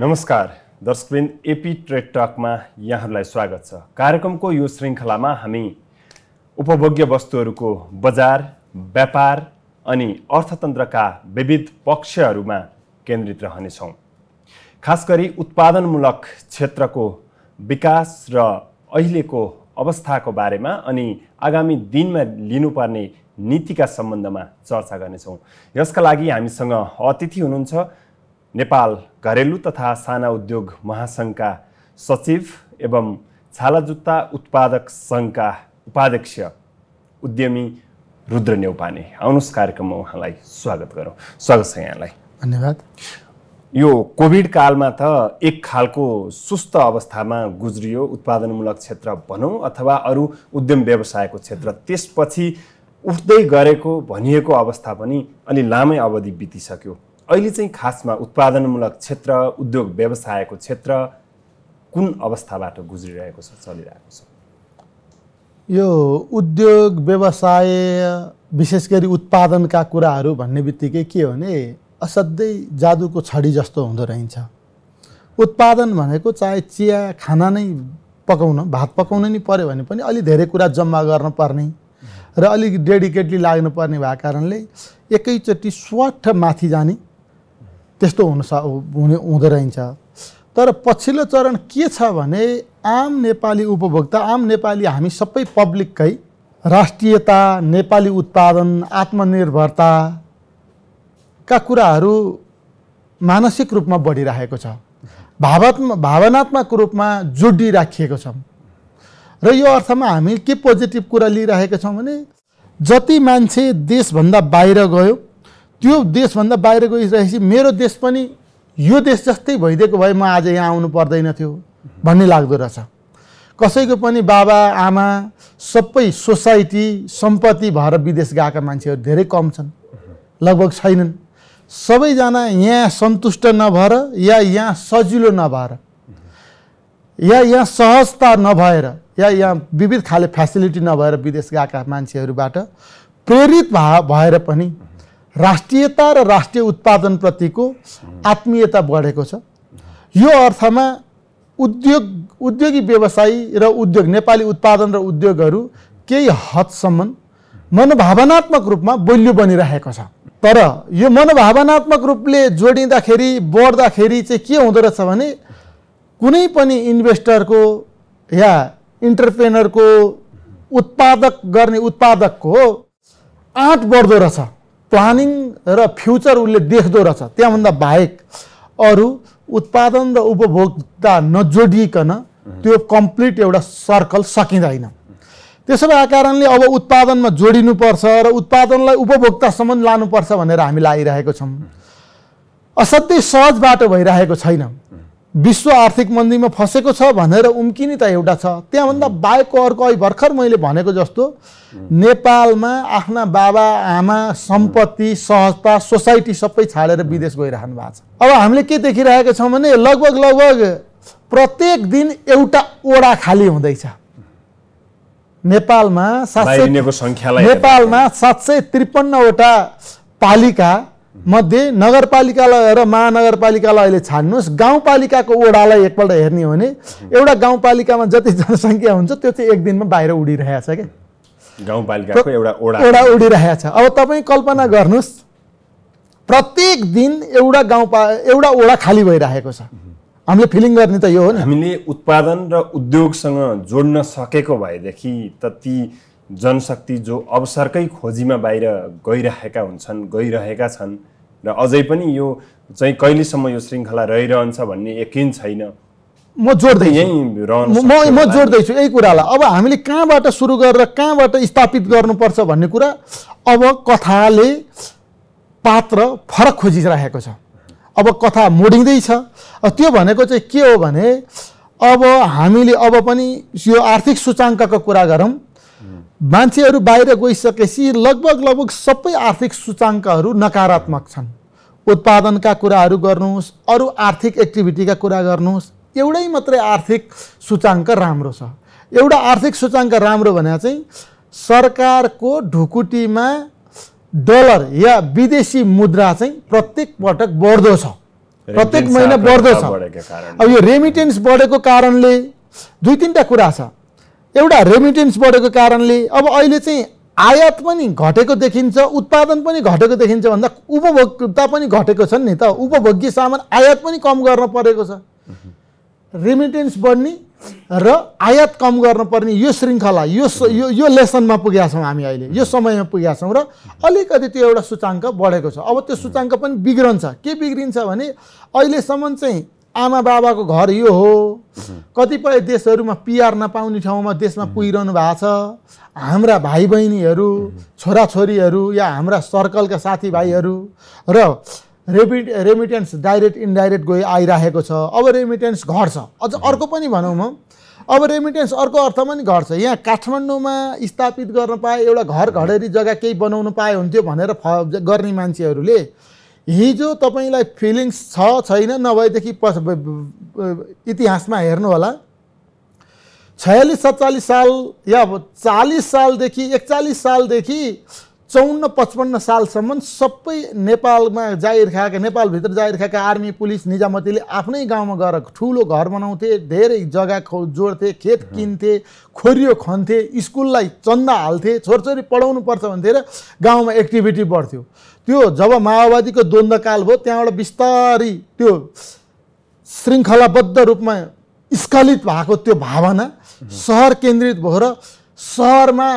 नमस्कार दर्शकवृन्द, AP trade टकमा यहाँहरूलाई स्वागत छ। कार्यक्रमको यो श्रृङ्खलामा हामी उपभोग्य वस्तुहरूको बजार, व्यापार अनि अर्थतन्त्रका विविध पक्षहरूमा केन्द्रित रहनेछौँ। खास गरी उत्पादनमूलक क्षेत्रको विकास र अहिलेको अवस्थाको बारेमा अनि आगामी दिनमा लिनुपर्ने नीतिका सम्बन्धमा चर्चा गर्नेछौँ। यसका लागि हामीसँग अतिथि हुनुहुन्छ नेपाल घरेलु तथा साना उद्योग महासङ्घका सचिव एवं छाला जुत्ता उत्पादक सङ्घका उपाध्यक्ष उद्यमी रुद्र नेउपाने। आउनुहोस् कार्यक्रममा उहाँलाई स्वागत गरौँ। स्वागत छ यहाँलाई। धन्यवाद। यो कोभिड कालमा त एक खालको सुस्त अवस्थामा गुज्रियो उत्पादनमूलक क्षेत्र भनौँ अथवा अरू उद्यम व्यवसायको क्षेत्र। त्यसपछि उठ्दै गरेको भनिएको अवस्था पनि अलि लामै अवधि बितिसक्यो। अहिले चाहिँ खासमा उत्पादनमूलक क्षेत्र, उद्योग व्यवसायको क्षेत्र कुन अवस्थाबाट गुज्रिरहेको छ, चलिरहेको छ? यो उद्योग व्यवसाय विशेष गरी उत्पादनका कुराहरू भन्ने बित्तिकै के हो भने असाध्यै जादुको छडी जस्तो हुँदो रहन्छ। उत्पादन भनेको चाहे चिया खाना नै पकाउन, भात पकाउन नै पर्यो भने पनि अलि धेरै कुरा जम्मा गर्न पर्ने र अलिक डेडिकेटली लाग्नुपर्ने भएको कारणले एकैचोटि स्वाट माथि जाने त्यस्तो हुँदो रहन्छ। तर पछिल्लो चरण के छ भने आम नेपाली उपभोक्ता, आम नेपाली हामी सबै पब्लिककै राष्ट्रियता, नेपाली उत्पादन, आत्मनिर्भरताका कुराहरू मानसिक रूपमा बढिरहेको छ, भावनात्मक रूपमा जोडिराखिएको छ। र यो अर्थमा हामी के पोजिटिभ कुरा लिइरहेका छौँ भने जति मान्छे देशभन्दा बाहिर गयो, त्यो देशभन्दा बाहिर गइरहेपछि मेरो देश पनि यो देश जस्तै भइदिएको भए म आज यहाँ आउनु पर्दैन थियो भन्ने लाग्दो रहेछ। कसैको पनि बाबा आमा सबै सोसाइटी सम्पत्ति भएर विदेश गएका मान्छेहरू धेरै कम छन्, लगभग छैनन्। सबैजना यहाँ सन्तुष्ट नभएर या यहाँ सजिलो नभएर या यहाँ सहजता नभएर या यहाँ विविध खाले फेसिलिटी नभएर विदेश गएका मान्छेहरूबाट प्रेरित भएर पनि राष्ट्रियता र राष्ट्रिय उत्पादनप्रतिको आत्मीयता बढेको छ। यो अर्थमा उद्योगी व्यवसायी र उद्योग, नेपाली उत्पादन र उद्योगहरू केही हदसम्म मनोभावनात्मक रूपमा बलियो बनिरहेको छ। तर यो मनोभावनात्मक रूपले जोडिँदाखेरि बढ्दाखेरि चाहिँ के हुँदो रहेछ भने कुनै पनि इन्भेस्टरको या इन्टरप्रेनरको उत्पादक गर्ने उत्पादकको आँट बढ्दो रहेछ, प्लानिङ र फ्युचर उसले देख्दो रहेछ। त्यहाँभन्दा बाहेक अरू उत्पादन र उपभोक्ता नजोडिकन त्यो कम्प्लिट एउटा सर्कल सकिँदैन। त्यसो भए कारणले अब उत्पादनमा जोडिनुपर्छ र उत्पादनलाई उपभोक्तासम्म लानुपर्छ भनेर हामी लागिरहेको छौँ। असाध्यै सहज बाटो भइरहेको छैन। विश्व आर्थिक मन्दीमा फसेको छ भनेर उम्किने त एउटा छ, त्यहाँभन्दा बाहेकको अर्को अहिले भर्खर मैले भनेको जस्तो नेपालमा आफ्ना बाबा आमा सम्पत्ति, सहजता, सोसाइटी सबै छाडेर विदेश गइरहनु भएको छ। अब हामीले के देखिरहेका छौँ भने लगभग प्रत्येक दिन एउटा ओडा खाली हुँदैछ। नेपालमा 753वटा पालिका मध्ये नगरपालिकालाई र महानगरपालिकालाई अहिले छाड्नुहोस्, गाउँपालिकाको ओडालाई एकपल्ट हेर्ने हो भने एउटा गाउँपालिकामा जति जनसङ्ख्या हुन्छ त्यो चाहिँ एक दिनमा बाहिर उडिरहेछ क्या। गाउँपालिकाको एउटा ओडा उडिरहेछ। अब तपाईँ कल्पना गर्नुहोस्, प्रत्येक दिन एउटा ओडा खाली भइरहेको छ। हामीले फिलिङ गर्ने त यो हो नि। हामीले उत्पादन र उद्योगसँग जोड्न सकेको भएदेखि त ती जनशक्ति जो अवसरकै खोजीमा बाहिर गइरहेका छन् र अझै पनि यो चाहिँ कहिलेसम्म यो श्रृङ्खला रहिरहन्छ भन्ने यकिन छैन। म जोड्दैछु यही कुरालाई। अब हामीले कहाँबाट सुरु गरेर कहाँबाट स्थापित गर्नुपर्छ भन्ने कुरा अब कथाले पात्र फरक खोजिरहेको छ। अब कथा मोडिँदैछ। त्यो भनेको चाहिँ के हो भने अब हामीले अब पनि यो आर्थिक सूचाङ्कको कुरा गरौँ। मान्छेहरू बाहिर गइसकेपछि लगभग सबै आर्थिक सूचाङ्कहरू नकारात्मक छन्। उत्पादनका कुराहरू गर्नुहोस्, अरू आर्थिक एक्टिभिटीका कुरा गर्नुहोस्, एउटै मात्रै आर्थिक सूचाङ्क राम्रो छ। एउटा आर्थिक सूचाङ्क राम्रो भने चाहिँ सरकारको ढुकुटीमा डलर या विदेशी मुद्रा चाहिँ प्रत्येक पटक बढ्दो छ। प्रत्येक महिना बढ्दो छ। अब यो रेमिटेन्स बढेको कारणले दुई तीनटा कुरा छ। एउटा रेमिटेन्स बढेको कारणले अब अहिले चाहिँ आयात पनि घटेको देखिन्छ, उत्पादन पनि घटेको देखिन्छ भन्दा उपभोक्ता पनि घटेको छन् नि त। उपभोग्य सामान आयात पनि कम गर्न परेको छ। रेमिटेन्स बढ्ने र आयात कम गर्न पर्ने यो श्रृङ्खला यो लेसनमा पुगेका छौँ हामी अहिले, यो समयमा पुगेका छौँ र अलिकति त्यो एउटा सूचाङ्क बढेको छ। अब त्यो सूचाङ्क पनि बिग्रन्छ। के बिग्रिन्छ भने अहिलेसम्म चाहिँ आमा बाबाको घर यो हो। कतिपय देशहरूमा पिआर नपाउने ठाउँमा देशमा पुगिरहनु भएको छ। हाम्रा भाइ बहिनीहरू, छोराछोरीहरू या हाम्रा सर्कलका साथीभाइहरू र रेमिटेन्स डाइरेक्ट इन्डाइरेक्ट आइरहेको छ। अब रेमिटेन्स घट्छ। अझ अर्को पनि भनौँ म, अब रेमिटेन्स अर्को अर्थमा नि घट्छ। यहाँ काठमाडौँमा स्थापित गर्न पाए, एउटा घर घडेरी जग्गा केही बनाउनु पाए हुन्थ्यो भनेर गर्ने मान्छेहरूले हिजो तपाईँलाई फिलिङ्स छ छैन नभएदेखि इतिहासमा हेर्नु होला, 46-47 साल या 40 सालदेखि 41 सालदेखि 54-55 सालसम्म सबै नेपालमा जागिर खाएका, नेपालभित्र जागिर खाएका आर्मी पुलिस निजामतीले आफ्नै गाउँमा गएर ठुलो घर बनाउँथे, धेरै जग्गा जोड्थे, खेत किन्थे, खोरियो खन्थे, स्कुललाई चन्दा हाल्थे, छोरछोरी पढाउनु पर्छ भन्थे र गाउँमा एक्टिभिटी बढ्थ्यो। त्यो जब माओवादीको द्वन्द्वकाल भयो त्यहाँबाट बिस्तारै त्यो श्रृङ्खलाबद्ध रूपमा स्खलित भएको त्यो भावना सहर केन्द्रित भयो र सहरमा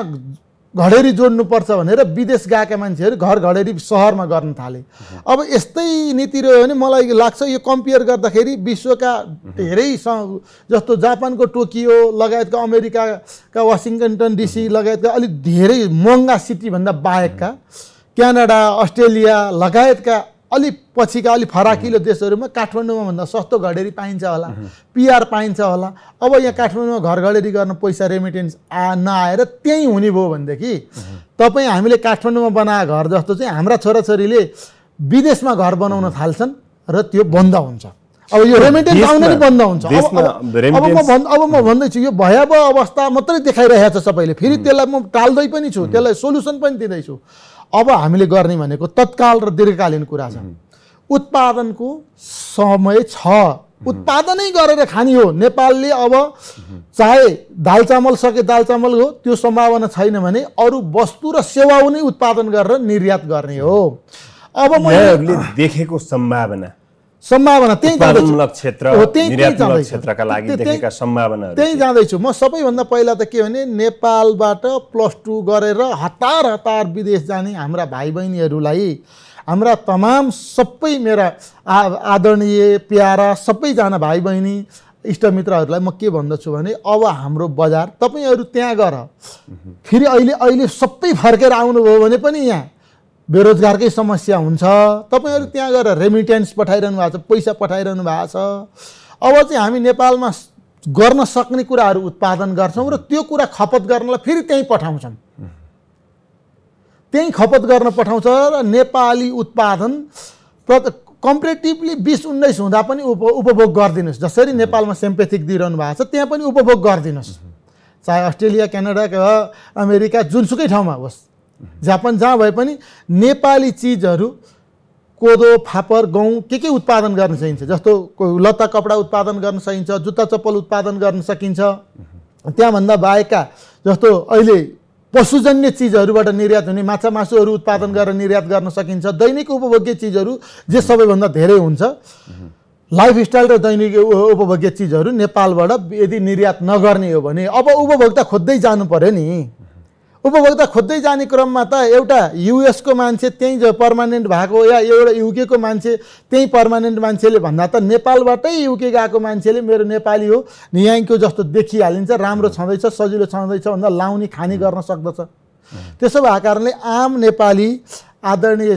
घडेरी जोड्नुपर्छ भनेर विदेश गएका मान्छेहरू घर घडेरी सहरमा गर्न थाले। अब यस्तै नीति रह्यो भने मलाई लाग्छ यो कम्पेयर गर्दाखेरि विश्वका धेरै जस्तो जापानको टोकियो लगायतका अमेरिकाका वासिङटन डिसी लगायतका अलिक धेरै महँगा सिटीभन्दा बाहेकका क्यानाडा, अस्ट्रेलिया लगायतका अलिक पछिका अलिक फराकिलो देशहरूमा काठमाडौँमा भन्दा सस्तो घडेरी पाइन्छ होला, पिआर पाइन्छ होला। अब यहाँ काठमाडौँमा घर घडेरी गर्न पैसा रेमिटेन्स नआएर त्यहीँ हुने भयो भनेदेखि तपाईँ हामीले काठमाडौँमा बनाएको घर जस्तो चाहिँ हाम्रा छोराछोरीले विदेशमा घर बनाउन थाल्छन् र त्यो बन्द हुन्छ। अब यो रेमिटेन्स आउन नि बन्द हुन्छ। अब म भन्दैछु यो भयावह अवस्था मात्रै देखाइरहेको छ सबैले। फेरि त्यसलाई म टाल्दै पनि छु, त्यसलाई सोल्युसन पनि दिँदैछु। अब हामीले गर्ने भनेको तत्काल र दीर्घकालीन कुरा छ। उत्पादनको समय छ, उत्पादनै गरेर खाने हो। नेपालले अब चाहे दाल चामल सके दाल चामल हो, त्यो सम्भावना छैन भने अरू वस्तु र सेवा नै उत्पादन गरेर निर्यात गर्ने हो। अब मैले देखेको सम्भावना त्यही जाँदैछु म। सबैभन्दा पहिला त के भने नेपालबाट +2 गरेर हतार विदेश जाने हाम्रा भाइ बहिनीहरूलाई, हाम्रा तमाम सबै मेरा आदरणीय प्यारा सबैजना भाइ बहिनी इष्टमित्रहरूलाई म के भन्दछु भने अब हाम्रो बजार तपाईँहरू त्यहाँ गएर फेरि अहिले सबै फर्केर आउनुभयो भने पनि यहाँ बेरोजगारकै समस्या हुन्छ। तपाईँहरू त्यहाँ गएर रेमिटेन्स पठाइरहनु भएको छ, पैसा पठाइरहनु भएको छ। अब चाहिँ हामी नेपालमा गर्न सक्ने कुराहरू उत्पादन गर्छौँ र त्यो कुरा खपत गर्नलाई फेरि त्यहीँ पठाउँछौँ। त्यहीँ खपत गर्न पठाउँछ र नेपाली उत्पादन कम्पेरिटिभली 20-19 हुँदा पनि उपभोग गरिदिनुहोस्। जसरी नेपालमा सिम्पेथिक दिइरहनु भएको छ त्यहाँ पनि उपभोग गरिदिनुहोस्। चाहे अस्ट्रेलिया, क्यानाडा, अमेरिका जुनसुकै ठाउँमा होस्, जापान जहाँ भए पनि नेपाली चिजहरू कोदो, फापर, गहुँ के उत्पादन गर्न सकिन्छ। जस्तो लत्ता कपडा उत्पादन गर्न सकिन्छ, जुत्ता चप्पल उत्पादन गर्न सकिन्छ। त्यहाँभन्दा बाहेकका जस्तो अहिले पशुजन्य चिजहरूबाट निर्यात हुने माछा मासुहरू उत्पादन गरेर निर्यात गर्न सकिन्छ। दैनिक उपभोग्य चिजहरू जे सबैभन्दा धेरै हुन्छ, लाइफस्टाइल र दैनिक उपभोग्य चिजहरू नेपालबाट यदि निर्यात नगर्ने हो भने अब उपभोक्ता खोज्दै जानु पर्यो नि। उपभोक्ता खोज्दै जाने क्रममा त एउटा युएसको मान्छे त्यहीँ पर्मानेन्ट भएको या एउटा युकेको मान्छे त्यहीँ पर्मानेन्ट मान्छेले भन्दा त नेपालबाटै युके गएको मान्छेले मेरो नेपाली हो यहीँको जस्तो देखिहालिन्छ, राम्रो छँदैछ, सजिलो छँदैछ भन्दा लाउने खाने गर्न सक्दछ। त्यसो भएको कारणले आम नेपाली आदरणीय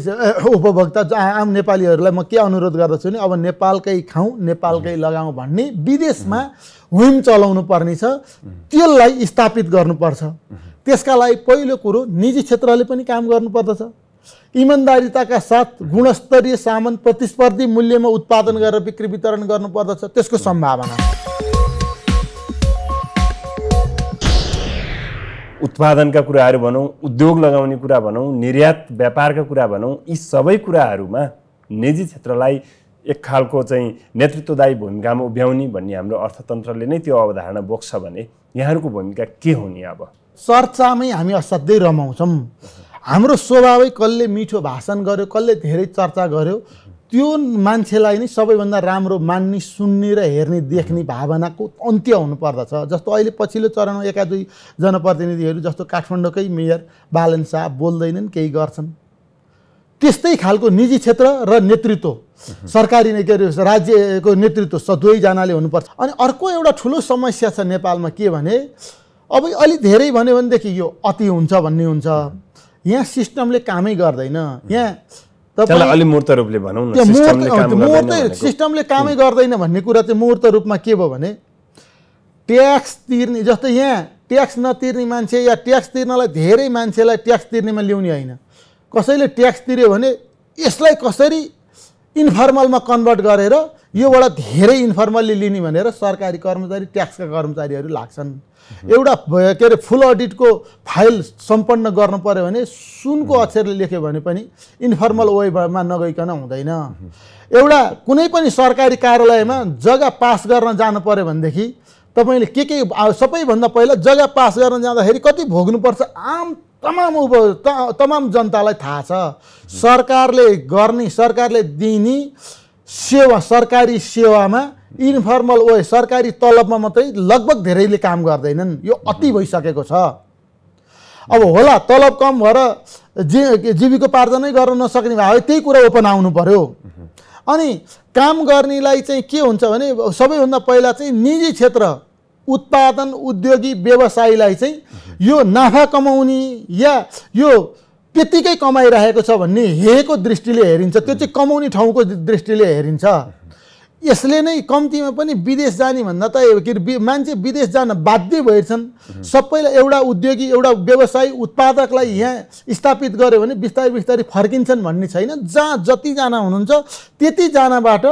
उपभोक्ता आम नेपालीहरूलाई म के अनुरोध गर्दछु भने अब नेपालकै खाउँ, नेपालकै लगाउँ भन्ने विदेशमा हुम चलाउनु पर्ने छ। त्यसलाई स्थापित गर्नुपर्छ। त्यसका लागि पहिलो कुरो निजी क्षेत्रले पनि काम गर्नुपर्दछ। इमानदारिताका साथ गुणस्तरीय सामान प्रतिस्पर्धी मूल्यमा उत्पादन गरेर बिक्री वितरण गर्नुपर्दछ। त्यसको सम्भावना उत्पादनका कुराहरू भनौँ, उद्योग लगाउने कुरा भनौँ, निर्यात व्यापारका कुरा भनौँ, यी सबै कुराहरूमा निजी क्षेत्रलाई एक खालको चाहिँ नेतृत्वदायी भूमिकामा उभ्याउने भन्ने हाम्रो अर्थतन्त्रले नै त्यो अवधारणा बोक्छ भने यहाँहरूको भूमिका के हुने? अब चर्चामै हामी असाध्यै रमाउँछौँ। हाम्रो स्वभावै कसले मिठो भाषण गर्यो, कसले धेरै चर्चा गर्यो, त्यो मान्छेलाई नै सबैभन्दा राम्रो मान्ने, सुन्ने र हेर्ने, देख्ने भावनाको अन्त्य हुनुपर्दछ। जस्तो अहिले पछिल्लो चरणमा एका दुई जनप्रतिनिधिहरू जस्तो काठमाडौँकै मेयर बालन शाह बोल्दैनन्, केही गर्छन्। त्यस्तै खालको निजी क्षेत्र र नेतृत्व, सरकारी के अरे राज्यको नेतृत्व दुवैजनाले हुनुपर्छ। अनि अर्को एउटा ठुलो समस्या छ नेपालमा के भने अब अलि धेरै भन्यो भनेदेखि यो अति हुन्छ भन्ने हुन्छ। यहाँ सिस्टमले कामै गर्दैन। यहाँ अलि मूर्त रूपले भनौँ न, सिस्टमले कामै गर्दैन भन्ने कुरा चाहिँ मूर्त रूपमा के भयो भने ट्याक्स तिर्ने, जस्तै यहाँ ट्याक्स नतिर्ने मान्छे या ट्याक्स तिर्नलाई धेरै मान्छेलाई ट्याक्स तिर्नेमा ल्याउने होइन। कसैले ट्याक्स तिर्यो भने यसलाई कसरी इन्फर्मलमा कन्भर्ट गरेर योबाट धेरै इन्फर्मल्ली लिने भनेर सरकारी कर्मचारी, ट्याक्सका कर्मचारीहरू लाग्छन्। एउटा के अरे फुल अडिटको फाइल सम्पन्न गर्नु पर्यो भने सुनको अक्षरले लेख्यो भने पनि इन्फर्मल वेमा नगइकन हुँदैन। एउटा कुनै पनि सरकारी कार्यालयमा जग्गा पास गर्न जानु पर्यो भनेदेखि तपाईँले के सबैभन्दा पहिला जग्गा पास गर्न जाँदाखेरि कति भोग्नुपर्छ तमाम जनतालाई थाहा छ। सरकारले गर्ने, सरकारले दिने सेवा, सरकारी सेवामा इन्फर्मल वे, सरकारी तलबमा मात्रै लगभग धेरैले काम गर्दैनन्। यो अति भइसकेको छ। अब होला तलब कम भएर जीविकोपार्जनै गर्न नसक्ने भए त्यही कुरा ओपन आउनु पर्यो। अनि काम गर्नेलाई चाहिँ के हुन्छ भने सबैभन्दा पहिला चाहिँ निजी क्षेत्र, उत्पादन उद्योगी व्यवसायीलाई चाहिँ यो नाफा कमाउने या यो त्यतिकै कमाइरहेको छ भन्ने हेको दृष्टिले हेरिन्छ। त्यो चाहिँ कमाउने ठाउँको दृष्टिले हेरिन्छ। यसले नै कम्तीमा पनि विदेश जाने भन्दा त मान्छे विदेश जान बाध्य भएछन्। सबैलाई एउटा उद्योगी, एउटा व्यवसायी, उत्पादकलाई यहाँ स्थापित गर्यो भने बिस्तारै बिस्तारै फर्किन्छन् भन्ने छैन। जहाँ जतिजना हुनुहुन्छ त्यतिजनाबाट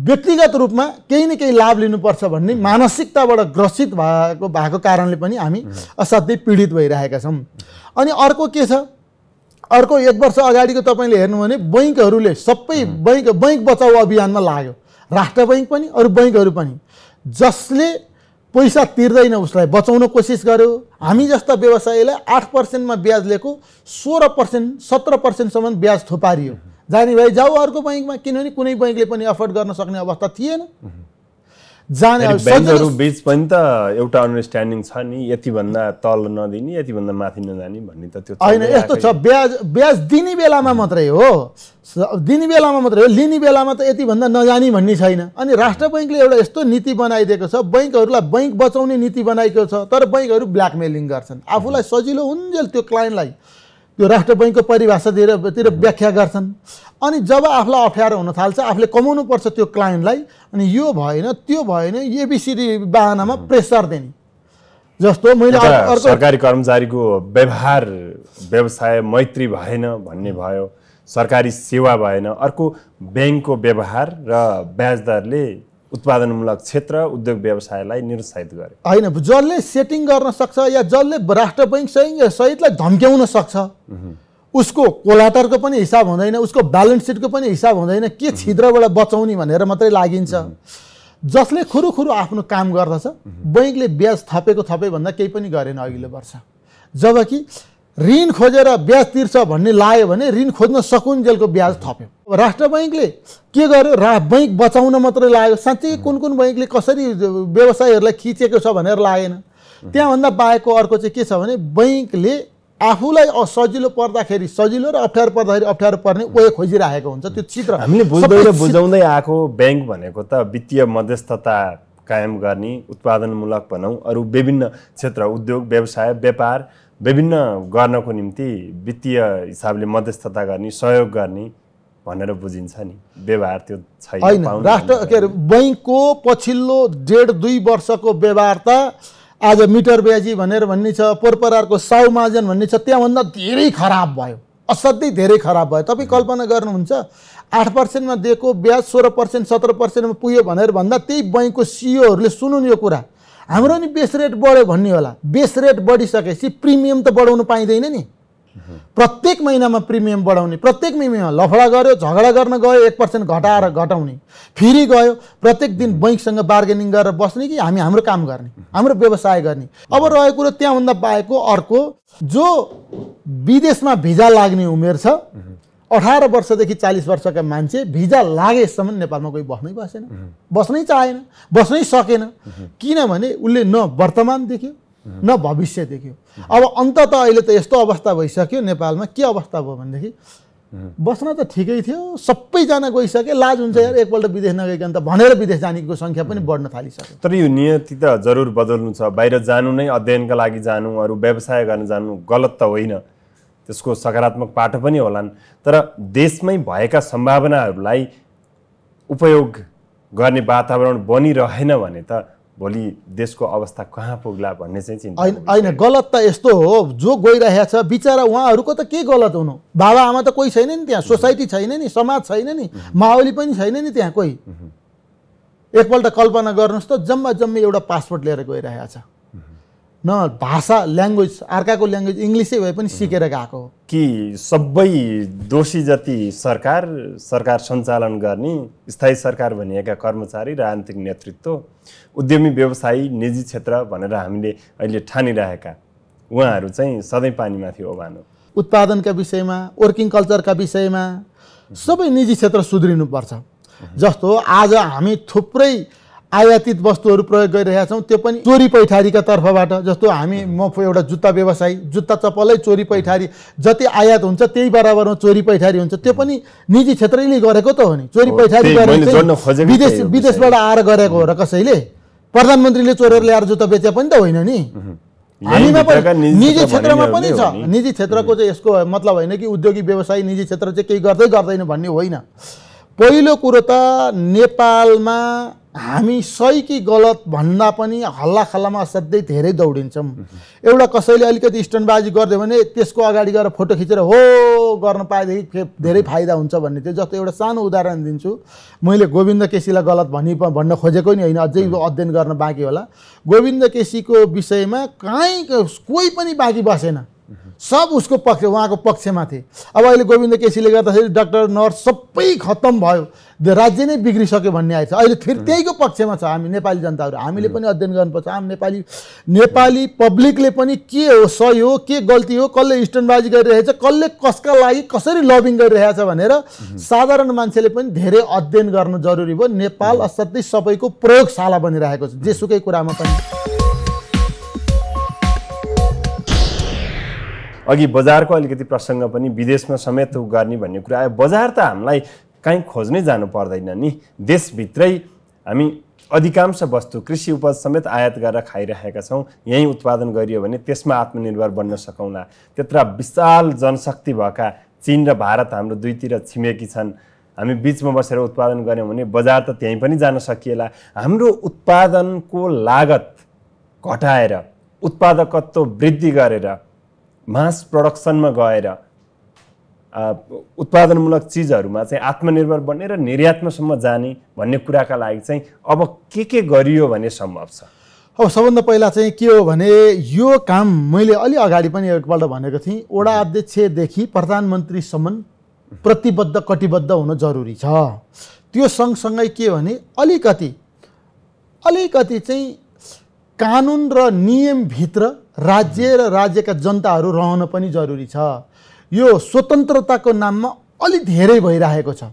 व्यक्तिगत रूपमा केही न केही लाभ लिनुपर्छ भन्ने मानसिकताबाट ग्रसित भएको कारणले पनि हामी असाध्यै पीडित भइरहेका छौँ। अनि अर्को के छ, अर्को 1 वर्ष अगाडिको तपाईँले हेर्नु भने बैङ्कहरूले सबै बैङ्क बचाउ अभियानमा लाग्यो। राष्ट्र बैङ्क पनि अरू बैङ्कहरू पनि। जसले पैसा तिर्दैन उसलाई बचाउन कोसिस गर्यो। हामी जस्ता व्यवसायीलाई 8% ब्याज लिएको 16%, 17%सम्म ब्याज थुपारियो। जाने भाइ जाऊ अर्को बैङ्कमा, किनभने कुनै बैङ्कले पनि अफोर्ड गर्न सक्ने अवस्था थिएन। ब्याङ्कहरू बीच पनि त एउटा अन्डरस्ट्यान्डिङ छ नि, यति भन्दा तल नदिने, यति भन्दा माथि नजाने भन्ने त त्यो होइन। यस्तो छ, ब्याज दिने बेलामा मात्रै हो, दिने बेलामा मात्रै हो, लिने बेलामा त यति भन्दा नजाने भन्ने छैन। अनि राष्ट्र बैङ्कले एउटा यस्तो नीति बनाइदिएको छ, बैङ्कहरूलाई बैङ्क बचाउने नीति बनाएको छ, तर बैङ्कहरू ब्ल्याकमेलिङ गर्छन्। आफूलाई सजिलो हुन्जेल त्यो क्लाइन्टलाई त्यो राष्ट्र बैङ्कको परिभाषातिर व्याख्या गर्छन्। अनि जब आफूलाई अप्ठ्यारो हुन थाल्छ, आफूले कमाउनु पर्छ त्यो क्लाइन्टलाई, अनि यो भएन त्यो भएन एबिसिडी बाहनामा प्रेसर दिने। जस्तो मैले सरकारी कर्मचारीको व्यवहार व्यवसाय मैत्री भएन भन्ने भयो, सरकारी सेवा भएन। अर्को ब्याङ्कको व्यवहार र ब्याज दरले उत्पादनमूलक क्षेत्र, उद्योग व्यवसायलाई निरुत्साहित गरे। होइन, जसले सेटिङ गर्न सक्छ या जसले राष्ट्र बैङ्क सहितलाई धम्क्याउन सक्छ उसको कोलाटरको पनि हिसाब हुँदैन, उसको ब्यालेन्स सिटको पनि हिसाब हुँदैन, के छिद्रबाट बचाउने भनेर मात्रै लागिन्छ। जसले खुरुखुरु आफ्नो काम गर्दछ, बैङ्कले ब्याज थपे भन्दा केही पनि गरेन अघिल्लो वर्ष। जबकि ऋण खोजेर ब्याज तिर्छ भन्ने लाग्यो भने ऋण खोज्न सकुन्जेलको ब्याज थप्यो। राष्ट्र बैङ्कले के गर्यो, बैङ्क बचाउन मात्रै लाग्यो। साँच्चै कुन बैङ्कले कसरी व्यवसायीहरूलाई खिचेको छ भनेर लागेन। त्यहाँभन्दा बाहेकको अर्को चाहिँ के छ भने बैङ्कले आफूलाई सजिलो पर्दाखेरि सजिलो र अप्ठ्यारो पर्दाखेरि अप्ठ्यारो पर्ने वे खोजिरहेको हुन्छ। त्यो चित्र हामीले बुझ्दै र बुझाउँदै आएको ब्याङ्क भनेको त वित्तीय मध्यस्थता कायम गर्ने, उत्पादनमूलक भनौँ, अरू विभिन्न क्षेत्र, उद्योग व्यवसाय व्यापार विभिन्न गर्नको निम्ति वित्तीय हिसाबले मध्यस्थता गर्ने, सहयोग गर्ने भनेर बुझिन्छ नि। व्यवहार त्यो छैन। राष्ट्र के अरे बैङ्कको पछिल्लो 1.5-2 वर्षको व्यवहार त आज मिटर ब्याजी भनेर भन्ने छ, पोरपरारको साउ महाजन भन्ने छ, त्यहाँभन्दा धेरै खराब भयो, असाध्यै धेरै खराब भयो। तपाईँ कल्पना गर्नुहुन्छ 8% दिएको ब्याज 16%, 17% पुग्यो भनेर भन्दा त्यही बैङ्कको सिइओहरूले सुनुन् यो कुरा, हाम्रो नि बेस रेट बढ्यो भन्ने होला। बेस रेट बढिसकेपछि प्रिमियम त बढाउनु पाइँदैन नि। प्रत्येक महिनामा प्रिमियम बढाउने, प्रत्येक महिनामा लफडा गर्यो, झगडा गर्न गयो, 1% घटाएर घटाउने, फेरि गयो, प्रत्येक दिन बैंकसँग बार्गेनिङ गरेर बस्ने कि हामी हाम्रो काम गर्ने, हाम्रो व्यवसाय गर्ने। अब रहेको कुरो त्यहाँभन्दा बाहेकको अर्को, जो विदेशमा भिजा लाग्ने उमेर छ, 18 वर्षदेखि 40 वर्षका मान्छे भिजा लागेसम्म नेपालमा कोही बस्नै बसेन, बस्नै चाहेन, बस्नै सकेन। किनभने उसले न वर्तमान देख्यो न भविष्य देख्यो। अब अन्तत अहिले त यस्तो अवस्था भइसक्यो नेपालमा, के अवस्था भयो भनेदेखि बस्न त ठिकै थियो, सबैजना गइसके, लाज हुन्छ यार एकपल्ट विदेश नगइकन त भनेर विदेश जानेको सङ्ख्या पनि बढ्न थालिसक्यो। तर यो नियति त जरुर बदल्नु छ। बाहिर जानु नै अध्ययनका लागि जानु, अरू व्यवसाय गर्न जानु गलत त होइन, त्यसको सकारात्मक पाटो पनि होलान्। तर देशमै भएका सम्भावनाहरूलाई उपयोग गर्ने वातावरण बनिरहेन भने त भोलि देशको अवस्था कहाँ पुग्ला भन्ने चाहिँ चिन्ता। होइन, गलत त यस्तो हो, जो गइरहेछ बिचरा उहाँहरूको त के गलत हुनु, बाबा आमा त कोही छैन नि त्यहाँ, सोसाइटी छैन नि, समाज छैन नि, माओली पनि छैन नि त्यहाँ कोही। एकपल्ट कल्पना गर्नुहोस् त, जम्मै एउटा पासपोर्ट लिएर गइरहेछ, न भाषा ल्याङ्ग्वेज, अर्काको ल्याङ्ग्वेज इङ्ग्लिसै भए पनि सिकेर गएको हो। कि सबै दोषी जति सरकार सञ्चालन गर्ने, स्थायी सरकार भनिएका कर्मचारी, राजनीतिक नेतृत्व, उद्यमी व्यवसायी, निजी क्षेत्र भनेर हामीले अहिले ठानिरहेका उहाँहरू चाहिँ सधैँ पानीमाथि ओभानो। उत्पादनका विषयमा, वर्किङ कल्चरका विषयमा सबै निजी क्षेत्र सुध्रिनुपर्छ। जस्तो आज हामी थुप्रै आयातित वस्तुहरू प्रयोग गरिरहेका छौँ, त्यो पनि चोरी पैठारीका तर्फबाट। जस्तो म एउटा जुत्ता व्यवसायी, जुत्ता चप्पलै चोरी पैठारी, जति आयात हुन्छ त्यही बराबरमा चोरी पैठारी हुन्छ, त्यो पनि निजी क्षेत्रले गरेको त हो नि। चोरी पैठारी विदेशबाट आएर गरेको हो र कसैले, प्रधानमन्त्रीले चोरेर ल्याएर जुत्ता बेचे पनि त होइन नि। हामीमा पनि निजी क्षेत्रमा पनि छ। निजी क्षेत्रको चाहिँ यसको मतलब होइन कि उद्योगिक व्यवसायी निजी क्षेत्र चाहिँ केही गर्दैन भन्ने होइन। पहिलो कुरो त नेपालमा हामी सही कि गलत भन्दा पनि हल्लाखल्लामा असाध्यै धेरै दौडिन्छौँ। एउटा कसैले अलिकति स्टन्टबाजी गरिदियो भने त्यसको अगाडि गएर फोटो खिचेर हो गर्न पाएदेखि धेरै फाइदा हुन्छ भन्ने थियो। जस्तो एउटा सानो उदाहरण दिन्छु, मैले गोविन्द केसीलाई गलत भन्न खोजेको नि होइन, अझै अध्ययन गर्न बाँकी होला। गोविन्द केसीको विषयमा कोही पनि बाँकी बसेन, सब उसको पक्ष, उहाँको पक्षमा थिए। अब अहिले गोविन्द केसीले गर्दाखेरि डाक्टर नर्स सबै खत्तम भयो, राज्य नै बिग्रिसक्यो भन्ने आएछ। अहिले फेरि त्यहीको पक्षमा छ हामी नेपाली जनताहरू। हामीले पनि अध्ययन गर्नुपर्छ। नेपाली पब्लिकले पनि के हो सही हो, के गल्ती हो, कसले स्टन्टबाजी गरिरहेछ, कसले कसका लागि कसरी लबिङ गरिरहेछ भनेर साधारण मान्छेले पनि धेरै अध्ययन गर्न जरुरी भयो। नेपाल असाध्यै सबैको प्रयोगशाला बनिरहेको छ, जेसुकै कुरामा पनि। अघि बजारको अलिकति प्रसङ्ग पनि विदेशमा समेत गर्ने भन्ने कुरा आयो। बजार त हामीलाई कहीँ खोज्नै जानु पर्दैन नि, देशभित्रै हामी अधिकांश वस्तु, कृषि उपज समेत आयात गरेर खाइरहेका छौँ। यहीँ उत्पादन गरियो भने त्यसमा आत्मनिर्भर बन्न सकौँला। त्यत्र विशाल जनशक्ति भएका चीन र भारत हाम्रो दुईतिर छिमेकी छन्। हामी बिचमा बसेर उत्पादन गऱ्यौँ भने बजार त त्यहीँ पनि जान सकिएला। हाम्रो उत्पादनको लागत घटाएर, उत्पादकत्व वृद्धि गरेर, मास प्रोडक्सनमा गएर उत्पादनमूलक चिजहरूमा चाहिँ आत्मनिर्भर बन्ने र निर्यातमासम्म जाने भन्ने कुराका लागि चाहिँ अब के गरियो भने सम्भव छ? अब सबभन्दा पहिला चाहिँ के हो भने यो काम मैले अलि अगाडि पनि एकपल्ट भनेको थिएँ, वडा अध्यक्षदेखि प्रधानमन्त्रीसम्म प्रतिबद्ध कटिबद्ध हुन जरुरी छ। त्यो सँगसँगै के भने अलिकति चाहिँ कानुन र नियमभित्र राज्य र राज्यका जनताहरू रहन पनि जरुरी छ। यो स्वतन्त्रताको नाममा अलि धेरै भइरहेको छ।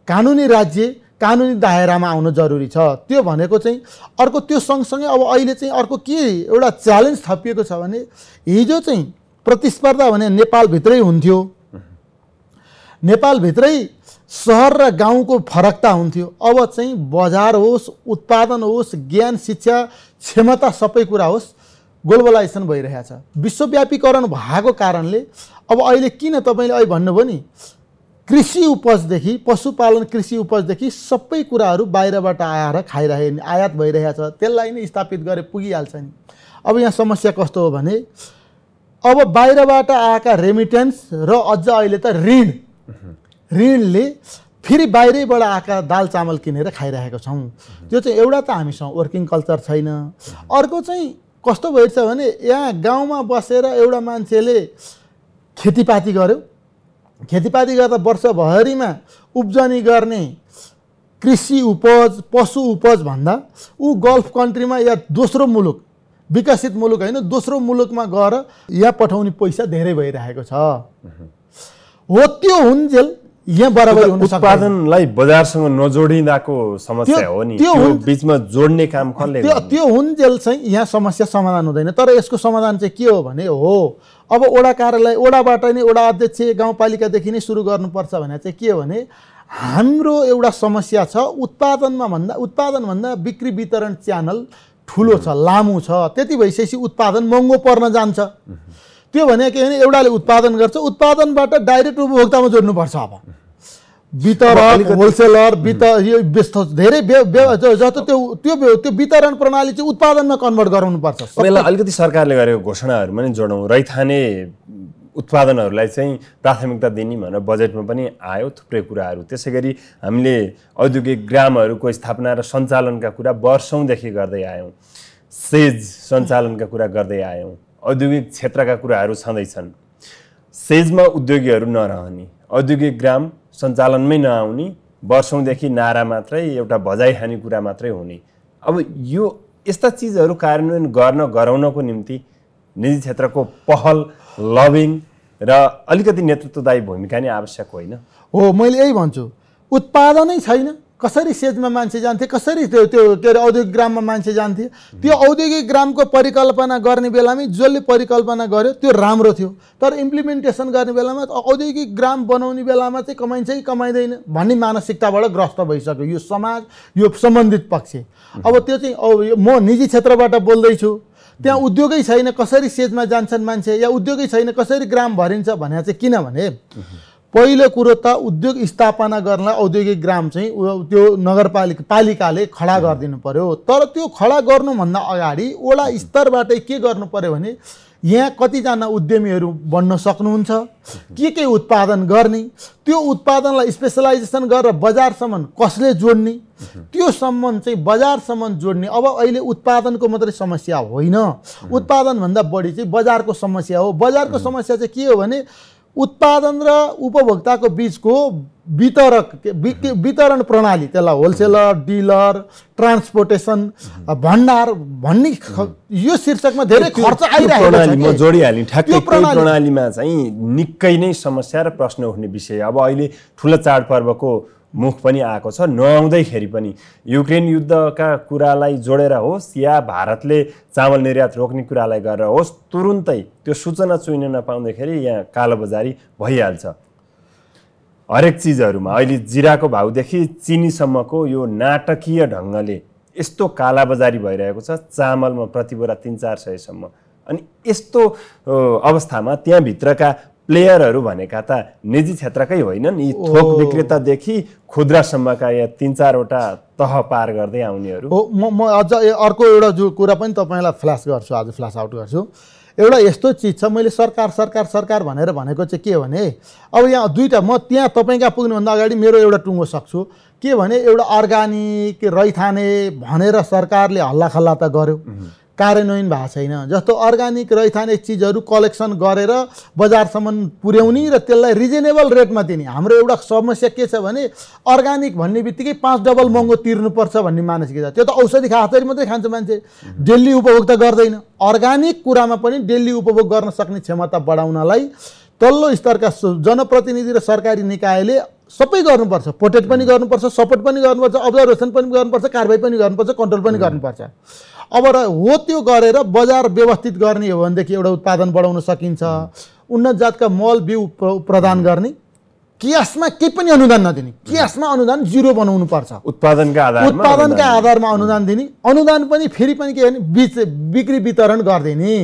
कानुनी राज्य कानुनी दायरामा आउन जरुरी छ। त्यो भनेको चाहिँ अर्को, त्यो सँगसँगै अब अहिले चाहिँ अर्को के एउटा च्यालेन्ज थपिएको छ भने हिजो चाहिँ प्रतिस्पर्धा भने नेपालभित्रै हुन्थ्यो, नेपालभित्रै सहर र गाउँको फरकता हुन्थ्यो। अब चाहिँ बजार होस्, उत्पादन होस्, ज्ञान, शिक्षा, क्षमता, सबै कुरा होस्, ग्लोबलाइजेसन भइरहेछ। विश्वव्यापीकरण भएको कारणले अब अहिले किन तपाईँले अहिले भन्नुभयो नि, कृषि उपजदेखि पशुपालन, कृषि उपजदेखि सबै कुराहरू बाहिरबाट आएर खाइरहे, आयात भइरहेछ। त्यसलाई नै स्थापित गरे पुगिहाल्छ नि। अब यहाँ समस्या कस्तो हो भने अब बाहिरबाट आएका रेमिटेन्स र अझ अहिले त ऋणले फेरि बाहिरैबाट आएका दाल चामल किनेर खाइरहेको छौँ। त्यो चाहिँ एउटा त हामीसँग वर्किङ कल्चर छैन। अर्को चाहिँ कस्तो भइरहेछ भने यहाँ गाउँमा बसेर एउटा मान्छेले खेतीपाती गर्यो, खेतीपाती गर्दा वर्षभरिमा उब्जनी गर्ने कृषि उपज पशु उपज भन्दा ऊ गल्फ कन्ट्रीमा या दोस्रो मुलुक विकसित मुलुक होइन दोस्रो मुलुकमा गएर यहाँ पठाउने पैसा धेरै भइरहेको छ। हो त्यो हुन्जेल यहाँ बराबरी हुन सक्दैन। उत्पादनलाई बजारसँग नजोडिँदाको समस्या हो नि, त्यो बीचमा जोड्ने काम कसले गर्ने? त्यो हुन्जेल चाहिँ यहाँ समस्या समाधान हुँदैन। तर यसको समाधान चाहिँ के हो भने अब वडा कार्यालय वडाबाट नै वडा अध्यक्ष गाउँपालिकादेखि नै सुरु गर्नुपर्छ भने चाहिँ के हो भने हाम्रो एउटा समस्या छ उत्पादन भन्दा बिक्री वितरण च्यानल ठुलो छ, लामो छ। त्यति भइसकेपछि उत्पादन महँगो पर्न जान्छ। त्यो भने के भने एउटाले उत्पादन गर्छ, उत्पादनबाट डाइरेक्ट उपभोक्तामा जोड्नुपर्छ। अब वितरक होलसेलर धेरै जस्तो त्यो वितरण प्रणाली चाहिँ उत्पादनमा कन्भर्ट गराउनुपर्छ। यसलाई अलिकति सरकारले गरेको घोषणाहरूमा नि जोडौँ। रैथाने उत्पादनहरूलाई चाहिँ प्राथमिकता दिने भनेर बजेटमा पनि आयो थुप्रै कुराहरू। त्यसै गरी हामीले औद्योगिक ग्रामहरूको स्थापना र सञ्चालनका कुरा वर्षौँदेखि गर्दै आयौँ, सेज सञ्चालनका कुरा गर्दै आयौँ, औद्योगिक क्षेत्रका कुराहरू छँदैछन्। सेजमा उद्योगीहरू नरहने, औद्योगिक ग्राम सञ्चालनमै नआउने, वर्षौँदेखि नारा मात्रै एउटा भजाइ खाने कुरा मात्रै हुने। अब यो यस्ता चिजहरू कार्यान्वयन गराउनको निम्ति निजी क्षेत्रको पहल, लबिङ र अलिकति नेतृत्वदायी भूमिका नै आवश्यक होइन? हो, मैले यही भन्छु। उत्पादनै छैन, कसरी सेजमा मान्छे जान्थे, कसरी त्यो के अरे औद्योगिक ग्राममा मान्छे जान्थे? त्यो औद्योगिक ग्रामको परिकल्पना गर्ने बेलामै जसले परिकल्पना गर्यो त्यो राम्रो थियो, तर इम्प्लिमेन्टेसन गर्ने बेलामा औद्योगिक ग्राम बनाउने बेलामा चाहिँ कमाइन्छ कि कमाइँदैन भन्ने मानसिकताबाट ग्रस्त भइसक्यो यो समाज, यो सम्बन्धित पक्ष। अब त्यो चाहिँ म निजी क्षेत्रबाट बोल्दैछु, त्यहाँ उद्योगै छैन, कसरी सेजमा जान्छन् मान्छे, या उद्योगै छैन कसरी ग्राम भरिन्छ भने चाहिँ किनभने पहिलो कुरो त उद्योग स्थापना गर्नलाई औद्योगिक ग्राम चाहिँ त्यो पालिकाले खडा गरिदिनु पर्यो। तर त्यो खडा गर्नुभन्दा अगाडि वडा स्तरबाटै के गर्नु पर्यो भने यहाँ कतिजना उद्यमीहरू बन्न सक्नुहुन्छ, के उत्पादन गर्ने, त्यो उत्पादनलाई स्पेसलाइजेसन गरेर बजारसम्म कसले जोड्ने, त्यो सम्म चाहिँ बजारसम्म जोड्ने। अब अहिले उत्पादनको मात्रै समस्या होइन, उत्पादनभन्दा बढी चाहिँ बजारको समस्या हो। बजारको समस्या चाहिँ के हो भने उत्पादन र उपभोक्ताको बीचको वितरण प्रणाली, त्यसलाई होलसेलर, डिलर, ट्रान्सपोर्टेसन, भण्डार भन्ने यो शीर्षकमा धेरै खर्च आइरहेको छ। म जोडिहालेँ ठ्याक्कै प्रणालीमा चाहिँ निकै नै समस्या र प्रश्न उठ्ने विषय। अब अहिले ठुलो चाडपर्वको मुख पनि आएको छ, नआउँदैखेरि पनि युक्रेन युद्धका कुरालाई जोडेर होस् या भारतले चामल निर्यात रोक्ने कुरालाई गरेर होस्, तुरुन्तै त्यो सूचना चुइन नपाउँदाखेरि यहाँ कालोबजारी भइहाल्छ। हरेक चिजहरूमा अहिले जिराको भाउदेखि चिनीसम्मको यो नाटकीय ढङ्गले यस्तो कालाबजारी भइरहेको छ, चामलमा प्रति बोरा 300-400 सम्म। अनि यस्तो अवस्थामा त्यहाँभित्रका प्लेयरहरू भनेका त निजी क्षेत्रकै होइनन्, यी थोक विक्रेतादेखि खुद्रासम्मका या 3-4वटा तह पार गर्दै आउनेहरू हो। म अझ अर्को एउटा जो कुरा पनि तपाईँलाई फ्ल्यास गर्छु, आज फ्ल्यास आउट गर्छु। एउटा यस्तो चिज छ, मैले सरकार भनेर भनेको चाहिँ के भने अब यहाँ दुईवटा, म त्यहाँ तपाईँ कहाँ पुग्नुभन्दा अगाडि मेरो एउटा टुङ्गो सक्छु के भने एउटा अर्गानिक रैथाने भनेर सरकारले हल्लाखल्ला त गर्यो, कार्यान्वयन भएको छैन। जस्तो अर्गानिक रैथाने चिजहरू कलेक्सन गरेर बजारसम्म पुर्याउने र त्यसलाई रिजनेबल रेटमा दिने। हाम्रो एउटा समस्या के छ भने अर्गानिक भन्ने बित्तिकै 5 डबल महँगो तिर्नुपर्छ भन्ने मानसिकता। त्यो त औषधि खाँदाखेरि मात्रै खान्छ मान्छे, डेली उपभोग त गर्दैन। अर्गानिक कुरामा पनि डेली उपभोग गर्न सक्ने क्षमता बढाउनलाई तल्लो स्तरका जनप्रतिनिधि र सरकारी निकायले सबै गर्नुपर्छ। प्रोटेक्ट पनि गर्नुपर्छ, सपोर्ट पनि गर्नुपर्छ, अब्जर्भेसन पनि गर्नुपर्छ, कारबाही पनि गर्नुपर्छ, कन्ट्रोल पनि गर्नुपर्छ। अब हो त्यो गरेर बजार व्यवस्थित गर्ने हो भनेदेखि एउटा उत्पादन बढाउन सकिन्छ। उन्नत जातका मल बिउ प्रदान गर्ने, कियासमा केही पनि अनुदान नदिने, कियासमा अनुदान 0 बनाउनु पर्छ। उत्पादनका आधारमा अनुदान दिने, अनुदान पनि फेरि पनि के भने बिक्री वितरण गरिदिने,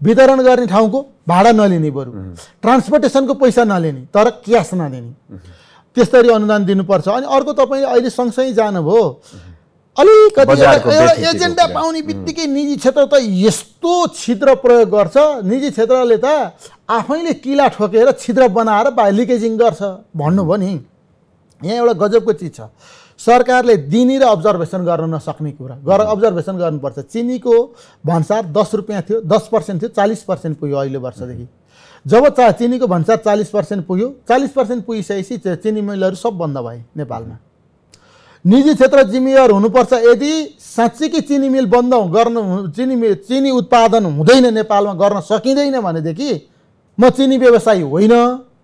वितरण गर्ने ठाउँको भाडा नलिने, बरु ट्रान्सपोर्टेसनको पैसा नलिने तर क्यास नदिने, त्यसरी अनुदान दिनुपर्छ। अनि अर्को तपाईँले अहिले सँगसँगै जानुभयो, अलिकति एजेन्डा पाउने बित्तिकै निजी क्षेत्र त यस्तो छिद्र प्रयोग गर्छ, निजी क्षेत्रले त आफैले किला ठोकेर छिद्र बनाएर लिकेजिङ गर्छ भन्नुभयो नि। यहाँ एउटा गजबको चिज छ, सरकारले दिने र अब्जर्भेसन गर्न नसक्ने कुरा अब्जर्भेसन गर्नुपर्छ। चिनीको भन्सार 10 रुपियाँ थियो, 10% थियो, 40% पुग्यो अहिले वर्षदेखि। जब चिनीको भन्सार 40% पुग्यो, 40% पुगिसकेपछि चिनी मिलहरू सब बन्द भए नेपालमा। निजी क्षेत्र जिम्मेवार हुनुपर्छ। यदि साँच्चीकै चिनी मिल बन्द गर्न चिनी उत्पादन हुँदैन नेपालमा गर्न सकिँदैन भनेदेखि म चिनी व्यवसायी होइन,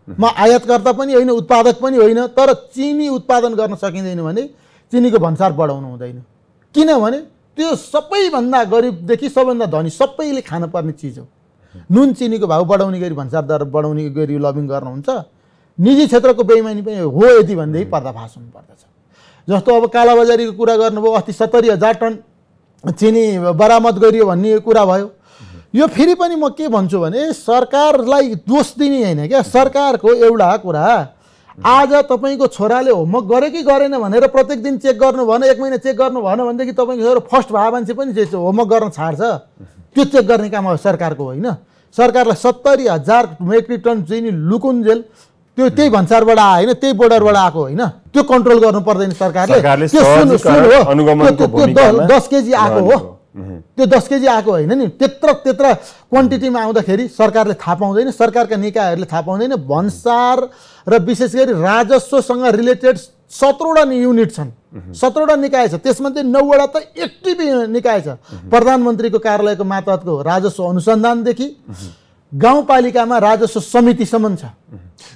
म आयातकर्ता पनि होइन, उत्पादक पनि होइन, तर चिनी उत्पादन गर्न सकिँदैन भने चिनीको भन्सार बढाउनु हुँदैन। किनभने त्यो सबैभन्दा गरिबदेखि सबैभन्दा धनी सबैले खानुपर्ने चिज हो। नुन चिनीको भाउ बढाउने गरी भन्सार दर बढाउने गरी लबिङ गर्नुहुन्छ। निजी क्षेत्रको बेइमानी पनि हो यदि भनेदेखि पर्दाफास हुनुपर्दछ। जस्तो अब कालाबजारीको कुरा गर्नुभयो, अस्ति 70,000 टन चिनी बरामद गरियो भन्ने कुरा भयो। यो फेरि पनि म के भन्छु भने सरकारलाई दोष दिने होइन क्या, सरकारको एउटा कुरा आज तपाईँको छोराले होमवर्क गर्यो कि गरेन भनेर प्रत्येक दिन चेक गर्नु भएन, 1 महिना चेक गर्नु भएन भनेदेखि तपाईँको छोरो फर्स्ट भए मान्छे पनि होमवर्क गर्न छाड्छ। त्यो चेक गर्ने काम अब सरकारको होइन। सरकारलाई 70,000 मेट्रिक टन चिनी लुकुन्जेल त्यो त्यही भन्सारबाट आयो होइन, त्यही बोर्डरबाट आएको होइन, त्यो कन्ट्रोल गर्नु पर्दैन सरकारले। 10 केजी आएको हो, त्यो 10 केजी आएको होइन नि, त्यत्र क्वान्टिटीमा आउँदाखेरि सरकारले थाहा पाउँदैन, सरकारका निकायहरूले थाहा पाउँदैन। भन्सार र विशेष गरी राजस्वसँग रिलेटेड 17वटा युनिट छन्, 17वटा निकाय छ, त्यसमध्ये 9वटा त एक्टिभ निकाय छ। प्रधानमन्त्रीको कार्यालयको मातहतको राजस्व अनुसन्धानदेखि गाउँपालिकामा राजस्व समितिसम्म छ।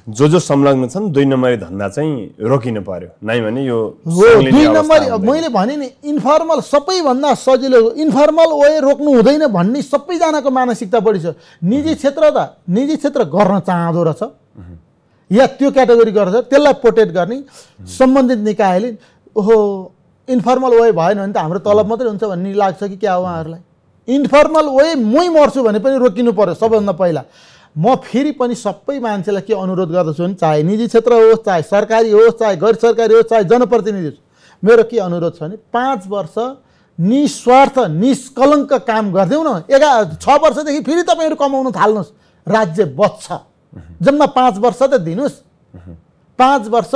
जो संलग्न छन् 2 नम्बरी धन्दा चाहिँ रोकिनु पर्यो, नै भने यो 2 नम्बरी। मैले भने नि इन्फर्मल सबैभन्दा सजिलो, इन्फर्मल वे रोक्नु हुँदैन भन्ने सबैजनाको मानसिकता बढी छ। निजी क्षेत्र गर्न चाहँदो रहेछ या त्यो क्याटेगोरी गर्छ, त्यसलाई प्रोटेक्ट गर्ने सम्बन्धित निकायले ओहो इन्फर्मल वे भएन भने त हाम्रो तलब मात्रै हुन्छ भन्ने लाग्छ कि क्या हो उहाँहरूलाई? इन्फर्मल वे मै मर्छु भने पनि रोकिनु पर्यो सबभन्दा पहिला। म फेरि पनि सबै मान्छेलाई के अनुरोध गर्दछु भने चाहे निजी क्षेत्र होस्, चाहे सरकारी होस्, चाहे गैर सरकारी होस्, चाहे जनप्रतिनिधि होस्, मेरो के अनुरोध छ भने 5 वर्ष निस्वार्थ निष्कलङ्क काम गरिदेऊ न। 6 वर्षदेखि फेरि तपाईँहरू कमाउन थाल्नुहोस्, राज्य बच्छ। जम्मा 5 वर्ष त दिनुहोस्। 5 वर्ष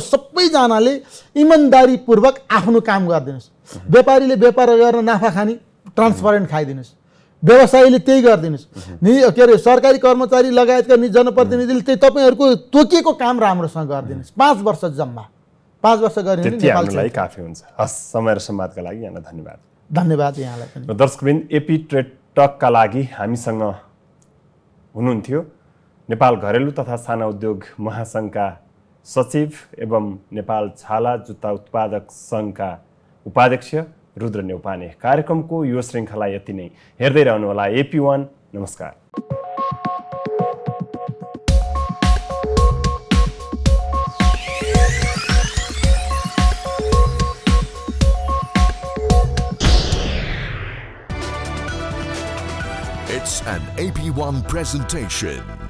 सबैजनाले इमान्दारीपूर्वक आफ्नो काम गरिदिनुहोस्। व्यापारीले व्यापार गरेर नाफा खाने ट्रान्सपरेन्ट खाइदिनुहोस्, व्यवसायीले त्यही गरिदिनुहोस्, के अरे सरकारी कर्मचारी लगायतका जनप्रतिनिधिले त्यही तपाईँहरूको तोकिएको काम राम्रोसँग गरिदिनुहोस्। 5 वर्ष जम्मा 5 वर्ष गरिदिनु नेपाललाई काफी हुन्छ। हस्, समय र संवादका लागि यहाँलाई धन्यवाद। धन्यवाद यहाँलाई पनि। दर्शकवृन्द, एपी ट्रेड टकका लागि हामीसँग हुनुहुन्थ्यो नेपाल घरेलु तथा साना उद्योग महासङ्घका सचिव एवं नेपाल छाला जुत्ता उत्पादक सङ्घका उपाध्यक्ष रुद्र नेउपाने। कार्यक्रमको यो श्रृङ्खला यति नै। हेर्दै रहनुहोला AP1। नमस्कार। It's an AP1 presentation.